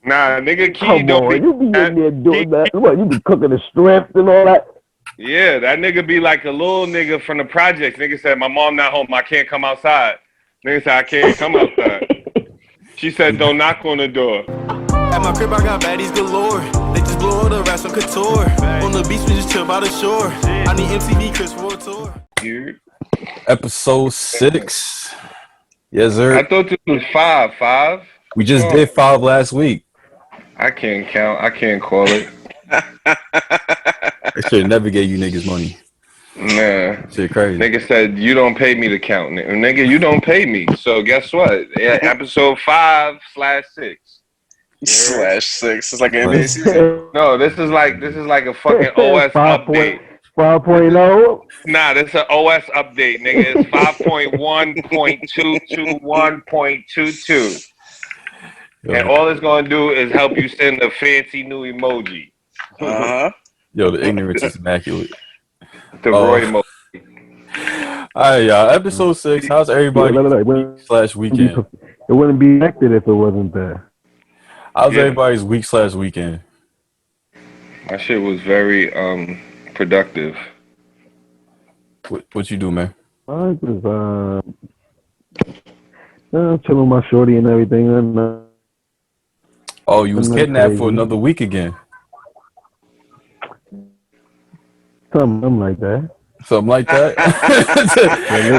Nah, nigga, Key Come don't be. on, you be in there Key, doing that. What, you be cooking the strips and all that? yeah, that nigga be like a little nigga from the projects. Nigga said, my mom not home. I can't come outside. Nigga said, I can't come outside. She said, don't knock on the door. At my crib, I got baddies galore. They just blow all the rats on couture. On the beach, we just chill by the shore. I need MTV Chris for a tour. Episode 6. Yes, sir. I thought this was 5. 5? We just did 5 last week. I can't count. I can't call it. I should never gave you niggas money. Nah. Shit crazy. Nigga said, you don't pay me to count. Nigga, you don't pay me. So guess what? Yeah, episode 5/6. /6. It's like an NBA season. No, this is like a fucking OS update. 5.0? Nah, this is an OS update, nigga. It's 5.1.221.22. And all it's gonna do is help you send a fancy new emoji. Yo, the ignorance is immaculate. The Roy emoji. Alright, y'all. Episode 6. How's everybody week/weekend? It wouldn't be connected if it wasn't there. How's everybody's week/weekend? My shit was very productive. What you do, man? I just chilling with my shorty and everything. And, oh, you was kidnapped for another week again. Something like that. Something like that.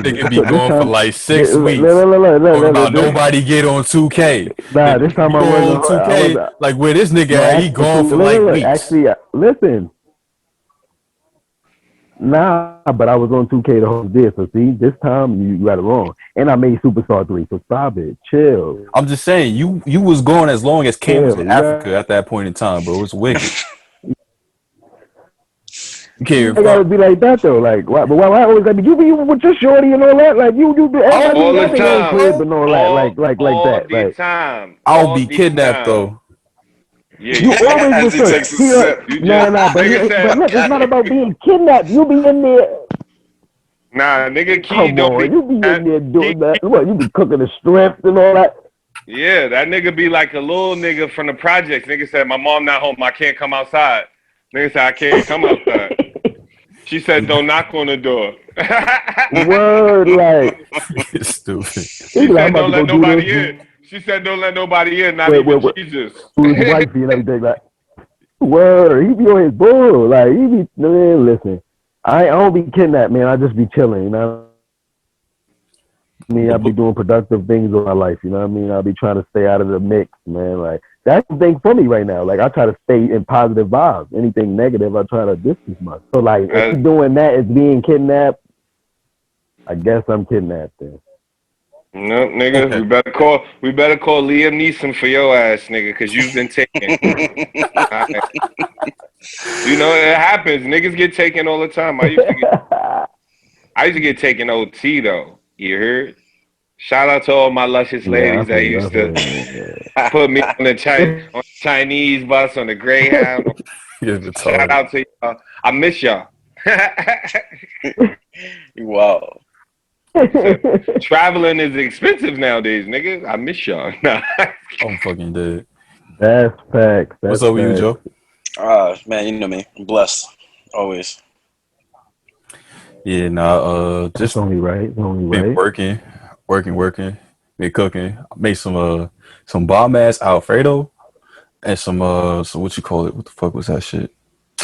They could be going for like 6 weeks. Nobody get on 2K. Nah, this time I was on 2K. Like where this nigga at, he gone for like weeks. Actually, listen. Nah, but I was on 2K the whole day. So see, this time you got it wrong. And I made Superstar 3. So stop it. Chill. I'm just saying, you was gone as long as Cam was in Africa at that point in time, bro. It was wicked. You can't. I gotta be like that though. Like, why always gotta be you be with your shorty and all that? Like you be all the time, crib and all that. Like that. All the time. I'll be kidnapped though. Yeah, you always he takes a sip. No, but look, it's not about being kidnapped. You be in there. Nah, nigga, Key don't be. You be in there doing that. What? You be cooking the strips and all that. Yeah, that nigga be like a little nigga from the projects. Nigga said, my mom not home. I can't come outside. Nigga said, I can't come outside. She said, don't knock on the door. Word, like. Stupid. She said, don't let nobody in. She said, don't let nobody in, not even Jesus. His wifey and everything, like. Word, he be on his bull. Like, he be, man, listen. I don't be kidnapped, man. I just be chilling, you know? I mean, I be doing productive things in my life, you know what I mean? I be trying to stay out of the mix, man. Like, that's the thing for me right now. Like, I try to stay in positive vibes. Anything negative, I try to distance myself. So, like, if you're doing that as being kidnapped, I guess I'm kidnapped then. No, nigga, we better call Liam Neeson for your ass, nigga, because you've been taken. You know, it happens. Niggas get taken all the time. I used to get taken OT, though. You heard? Shout out to all my luscious ladies that used to put me on the Chinese bus, on the Greyhound. Shout out to y'all. I miss y'all. Wow. Traveling is expensive nowadays, nigga. I miss y'all. Nah. I'm fucking dead. That's facts. What's up with you, Joe? Man, you know me. I'm blessed. Always. Yeah, nah, just only right. Been working. Been cooking. I made some bomb ass Alfredo and some what you call it? What the fuck was that shit?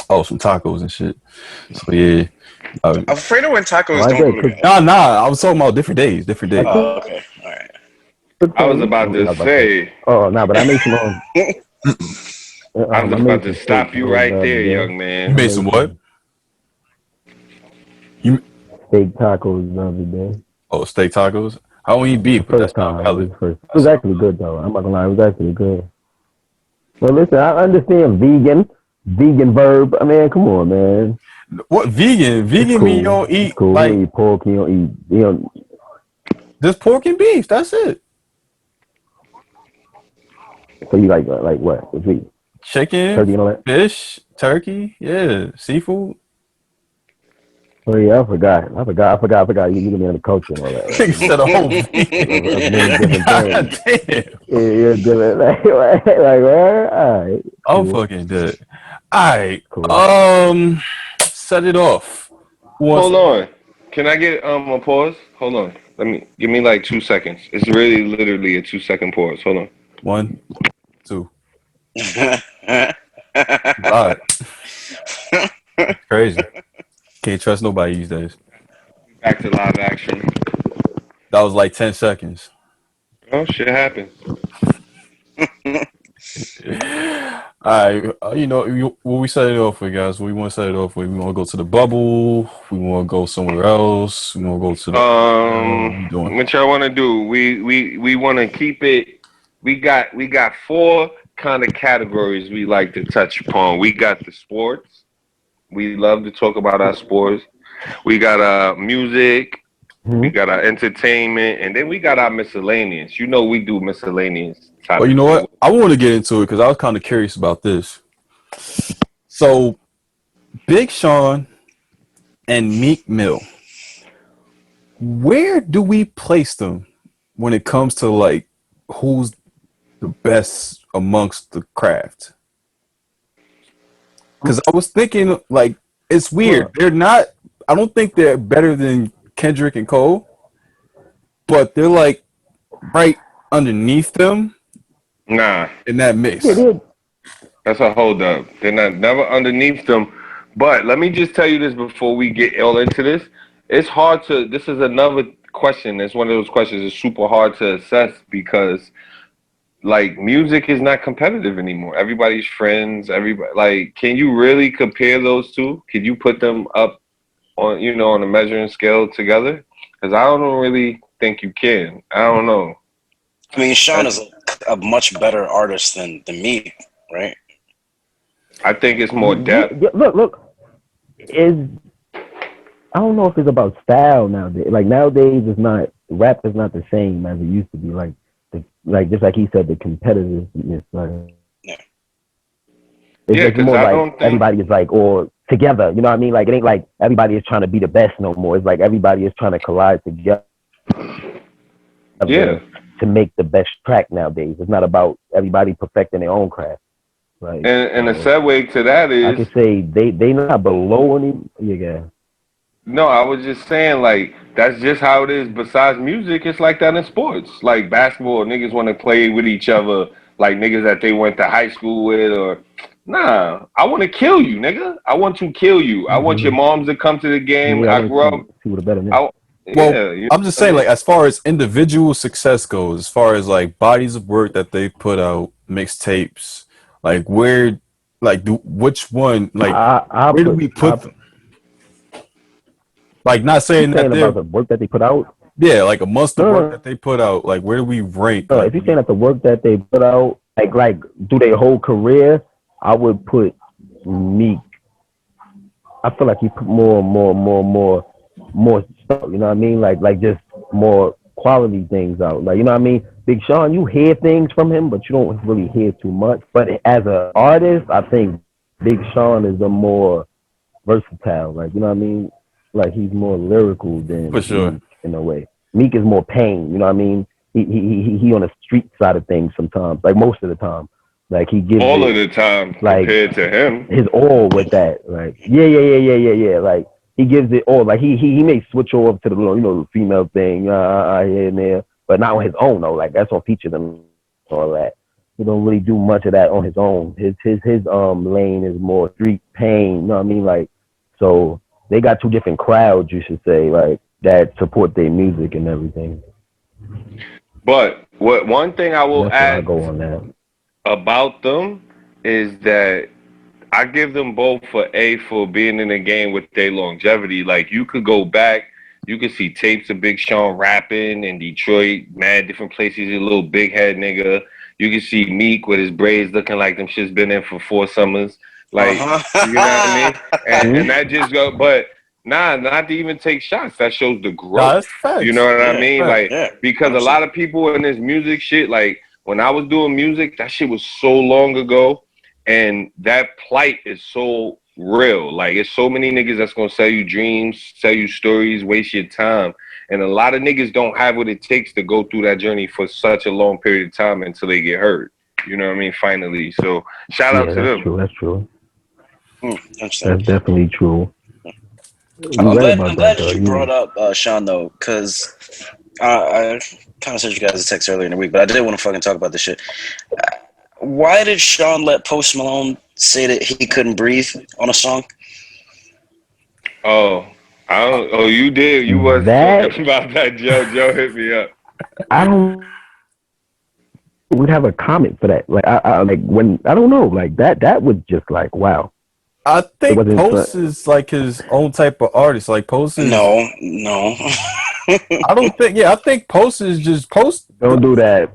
Oh, some tacos and shit. So yeah. Alfredo and tacos don't go together. Nah. I was talking about different days. Oh, okay. All right. I was about to say. Oh, no, but I made some. I was about to stop you right there, young man. You made some what? Steak tacos the other day. Oh, steak tacos? I don't eat beef, but that's not valid. It was actually good, though. I'm not gonna lie. It was actually good. Well, listen, I understand vegan verb. I mean, come on, man. What vegan? Vegan mean you don't eat like you don't eat pork. You don't eat. Just pork and beef. That's it. So you like what? What's vegan? Chicken, turkey, and all that? Fish, turkey, yeah, seafood. Oh yeah, I forgot. You the man of the culture and all that, right? Nigga said a whole Of many different things. God damn. Yeah, different. Like, what? All right, I'm cool, fucking dead. All right. cool. Set it off. Who wants Hold to? on. Can I get a pause? Hold on. Let me give me like 2 seconds. It's really literally a 2 second pause. Hold on. One, two. All right. Crazy. Can't trust nobody these days. Back to live action. That was like 10 seconds. Oh, shit happens. All right, what we set it off with, guys? What we want to set it off with? We want to go to the bubble. We want to go somewhere else. We want to go to the hotel. What we doing? What y'all want to do? We want to keep it. We got four kind of categories we like to touch upon. We got the sports. We love to talk about our sports. We got music. We Hmm? got our entertainment, and then we got our miscellaneous. You know, we do miscellaneous Well, you topics know as what? well. I want to get into it because I was kind of curious about this. So, Big Sean and Meek Mill, where do we place them when it comes to like who's the best amongst the craft? Because I was thinking, like, it's weird. Well, They're not. I don't think they're better than Kendrick and Cole, but they're like right underneath them Nah, in that yeah, mix. they that's a hold up. They're not never underneath them. But let me just tell you this before we get all into this. It's hard to. This is another question. It's one of those questions that's super hard to assess because like music is not competitive anymore. Everybody's friends. Everybody like. Can you really compare those two? Can you put them up on on a measuring scale together? Because I don't really think you can. I don't know. I mean, Sean That's, is a much better artist than me, right? I think it's more yeah, depth. yeah, look, is I don't know if it's about style nowadays. Like nowadays, it's not rap is not the same as it used to be. Like just like he said, the competitiveness. Like Yeah. it's Yeah, just because more I like don't think. everybody is like or together. You know what I mean? Like it ain't like everybody is trying to be the best no more. It's like everybody is trying to collide together Yeah, to make the best track nowadays. It's not about everybody perfecting their own craft. Like and the so, segue to that I is could say they not below any. Yeah, no. I was just saying like that's just how it is. Besides music, it's like that in sports. Like basketball, niggas want to play with each other, like niggas that they went to high school with, or nah. I want to kill you, nigga. I want to kill you. I want your mm-hmm. moms to come to the game. Yeah. I I want to grew up. see what a better than. I Well, yeah. You know I'm just what I saying, mean? like, as far as individual success goes, as far as like bodies of work that they put out, mixtapes, like where, like, which one, like, I where do put we I put them? Like, not you saying that saying about they're, the work that they put out? yeah, like amongst the No, work no, that they put out, like, where do we rank? no. Like, If you're saying that the work that they put out, like do their whole career, I would put Meek. I feel like he put more stuff. You know what I mean? Like just more quality things out. Like you know what I mean? Big Sean, you hear things from him, but you don't really hear too much. But as an artist, I think Big Sean is a more versatile. Like you know what I mean? Like he's more lyrical for than sure. Meek in a way. Meek is more pain. You know what I mean? He on the street side of things sometimes. Like most of the time, like he gives All of it the time like compared to him. his all with that. Like yeah. Like he gives it all. Like he may switch over to the the female thing here and there, but not on his own though. Like that's on features and all that. He don't really do much of that on his own. His lane is more street pain. You know what I mean? Like so they got two different crowds, you should say, like that support their music and everything. But what one thing I will That's where I add go on that. about them is that I give them both for A for being in the game with their longevity. Like you could go back, you could see tapes of Big Sean rapping in Detroit, mad different places. He's a little big head nigga. You can see Meek with his braids looking like them shit's been in for 4 summers. Like you know what I Uh-huh. mean? And Hmm? that just go. But nah, not to even take shots. That shows the Nah, growth. that's You know facts. what I Yeah, mean? Facts. Like yeah, because a lot 100%. of people in this music shit, like when I was doing music, that shit was so long ago and that plight is so real. Like, it's so many niggas that's gonna sell you dreams, sell you stories, waste your time. And a lot of niggas don't have what it takes to go through that journey for such a long period of time until they get hurt. You know what I mean? Finally. So shout out Yeah, to that's them. true. That's true. Interesting. That's definitely true. I'm, You're I'm right glad. about I'm that, glad that though. you brought up Sean though, because I kind of sent you guys a text earlier in the week, but I did want to fucking talk about this shit. Why did Sean let Post Malone say that he couldn't breathe on a song? Oh, I don't. Oh, you did. You was that talking about that, Joe. Joe hit me up. I don't. We'd have a comment for that. Like I like when I don't know. Like that was just like wow. I It think wasn't. Post is like his own type of artist. Like Post is, No. I don't think. Yeah, I think Post is just Don't do that.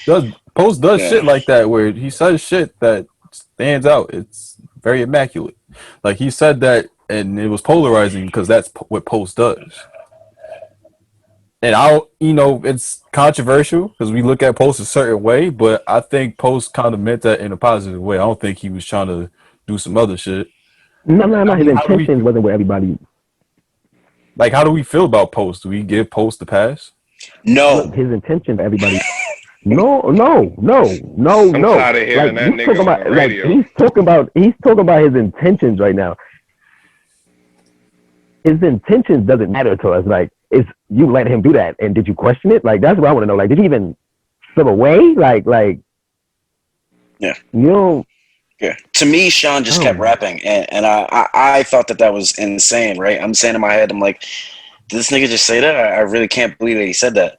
does Post does Yeah. shit like that where he says shit that stands out. It's very immaculate. Like he said that, and it was polarizing because that's what Post does. And it's controversial because we look at Post a certain way, but I think Post kind of meant that in a positive way. I don't think he was trying to do some other shit. No. I His mean, how do we intentions wasn't where everybody. how do we feel about Post? Do we give Post the pass? No. Look, his intentions. Everybody. No. I'm tired of Like hearing that he's nigga talking on about. the Like radio. he's talking about his intentions right now. His intentions doesn't matter to us. Like, is you let him do that, and did you question it? Like, that's what I want to know. Like, did you even feel away? Like, Yeah. you know, Yeah. To me, Sean just kept rapping, and I thought that was insane, right? I'm saying in my head, I'm like, did this nigga just say that? I really can't believe that he said that.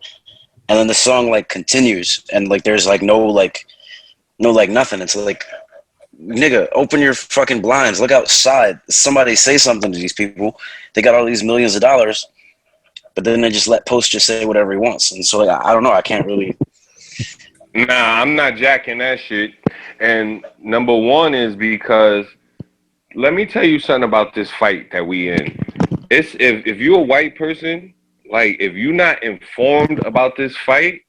And then the song like continues, and like there's like no nothing. It's like, nigga, open your fucking blinds, look outside. Somebody say something to these people. They got all these millions of dollars, but then they just let Post just say whatever he wants. And so like, I don't know. I can't really. Nah, I'm not jacking that shit. And number one is because let me tell you something about this fight that we in. It's if you're a white person, like if you're not informed about this fight,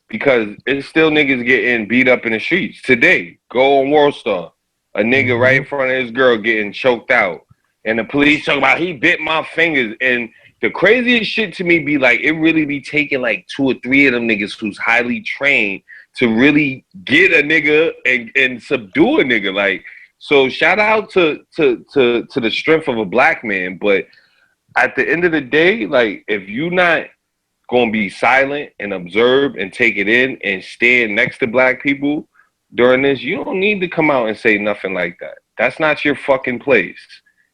because it's still niggas getting beat up in the streets today. Go on World Star, a nigga right in front of his girl getting choked out, and the police talking about he bit my fingers. And the craziest shit to me be like it really be taking like 2 or 3 of them niggas who's highly trained to really get a nigga and subdue a nigga. Like, so shout out to the strength of a black man, but at the end of the day, like if you not gonna be silent and observe and take it in and stand next to black people during this, you don't need to come out and say nothing like that. That's not your fucking place.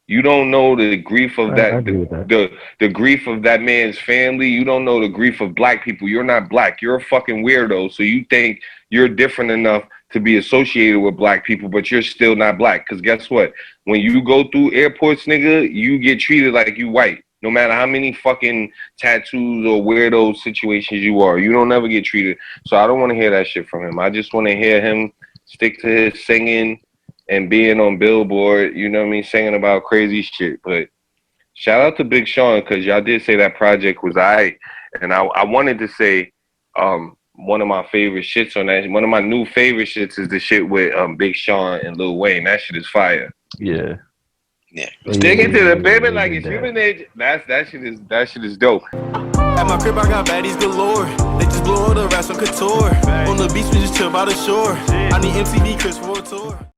You don't know the grief of I that agree with that. the grief of that man's family. You don't know the grief of black people. You're not black. You're a fucking weirdo. So you think you're different enough to be associated with black people, but you're still not black. Because guess what? When you go through airports, nigga, you get treated like you white. No matter how many fucking tattoos or weirdo situations you are, you don't ever get treated. So I don't want to hear that shit from him. I just want to hear him stick to his singing and being on Billboard, you know what I mean, singing about crazy shit. But shout out to Big Sean, because y'all did say that project was aight. And I wanted to say one of my favorite shits on that. One of my new favorite shits is the shit with Big Sean and Lil Wayne. That shit is fire. Yeah. Yeah. Stick it to the baby like Yeah, it's human nature. That shit is dope. At my crib, I got baddies galore. They just blow all the rest on couture. On the beach, we just chill by the shore. I need MTV Chris for a tour.